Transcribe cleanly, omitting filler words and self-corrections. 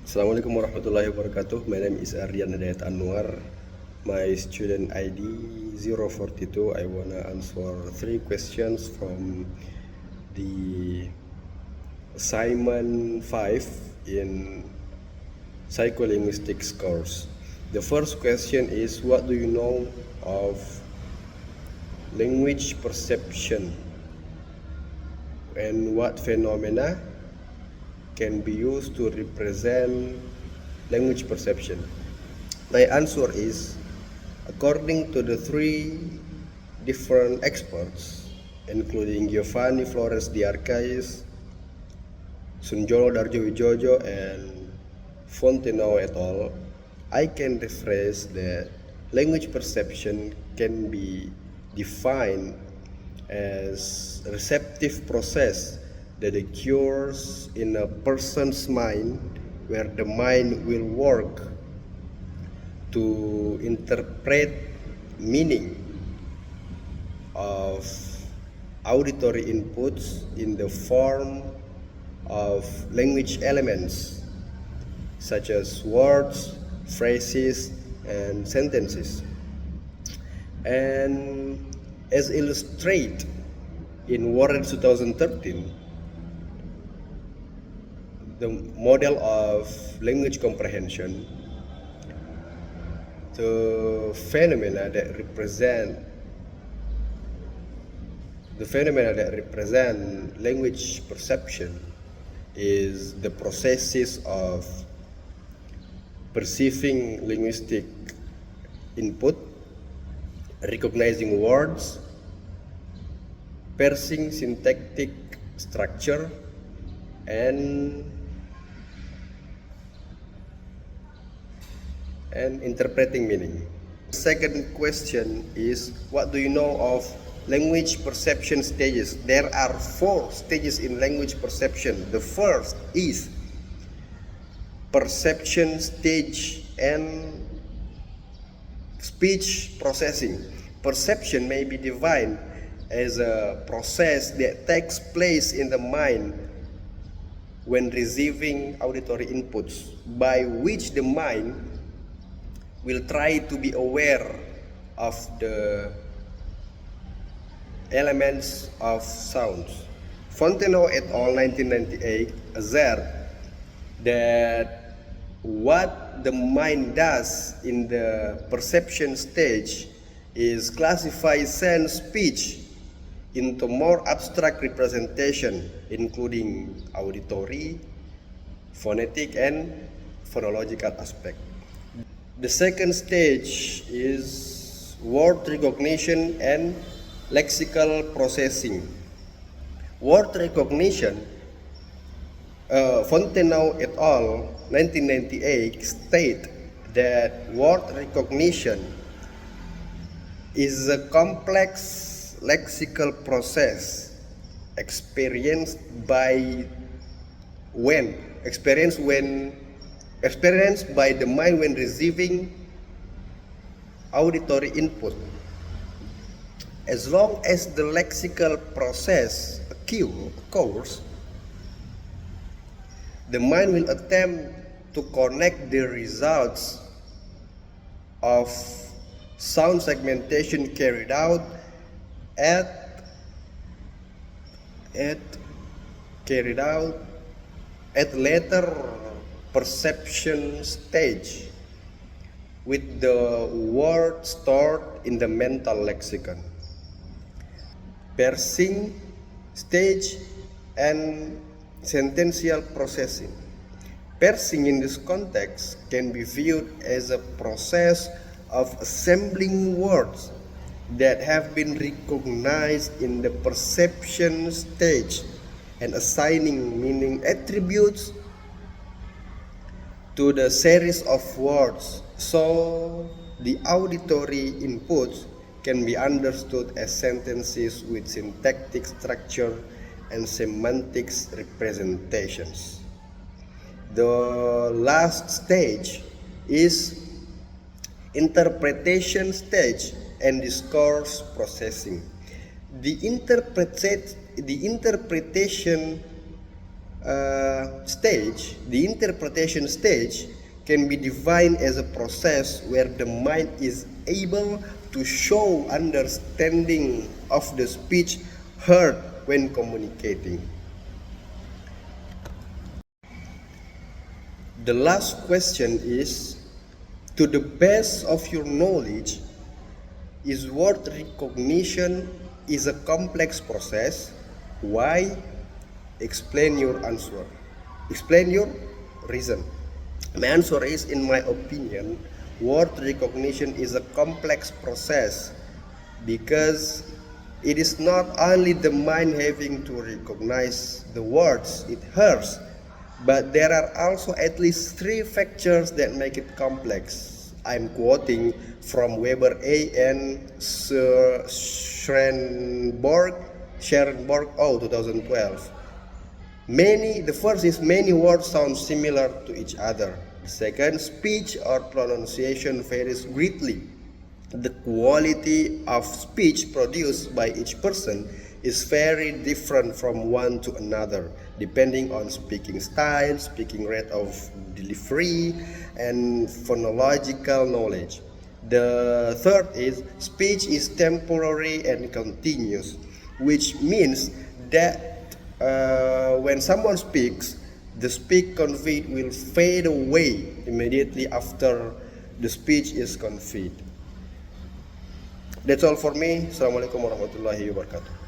Assalamualaikum warahmatullahi wabarakatuh. My name is Aryan Hidayat Anwar. My student ID 042. I wanna answer 3 questions from the assignment 5 in psycholinguistics course. The first question is, what do you know of language perception and what phenomena can be used to represent language perception? My answer is, according to the 3 different experts, including Giovanni Flores de Arcais, Sunjolo Darjowijojo, and Fontenot et al., I can rephrase that language perception can be defined as a receptive process that occurs in a person's mind, where the mind will work to interpret meaning of auditory inputs in the form of language elements such as words, phrases, and sentences. And as illustrated in Warren 2013, the model of language comprehension, the phenomena that represent language perception is the processes of perceiving linguistic input, recognizing words, parsing syntactic structure, and interpreting meaning. Second question is, what do you know of language perception stages? There are 4 stages in language perception. The first is perception stage and speech processing. Perception may be defined as a process that takes place in the mind when receiving auditory inputs, by which the mind will try to be aware of the elements of sounds. Fontenot et al. 1998 assert that what the mind does in the perception stage is classify sense speech into more abstract representation, including auditory, phonetic, and phonological aspect. The second stage is word recognition and lexical processing. Word recognition, Fontenot et al. 1998 state that word recognition is a complex lexical process experienced by the mind when receiving auditory input. As long as the lexical process occurs, the mind will attempt to connect the results of sound segmentation carried out at later perception stage with the word stored in the mental lexicon. Parsing stage and sentential processing. Parsing in this context can be viewed as a process of assembling words that have been recognized in the perception stage and assigning meaning attributes to the series of words, so the auditory inputs can be understood as sentences with syntactic structure and semantics representations. The last stage is interpretation stage and discourse processing. The interpretation stage, the interpretation stage, can be defined as a process where the mind is able to show understanding of the speech heard when communicating. The last question is, to the best of your knowledge, is word recognition is a complex process? Why? Explain your answer. Explain your reason. My answer is, in my opinion, word recognition is a complex process because it is not only the mind having to recognize the words it hears, but there are also at least 3 factors that make it complex. I'm quoting from Weber A. and Schoenberg, 2012. The first is many words sound similar to each other. The second, speech or pronunciation varies greatly. The quality of speech produced by each person is very different from one to another, depending on speaking style, speaking rate of delivery, and phonological knowledge. The third is speech is temporary and continuous, which means that when someone speaks, the speak conveyed will fade away immediately after the speech is conveyed. That's all for me. Assalamualaikum warahmatullahi wabarakatuh.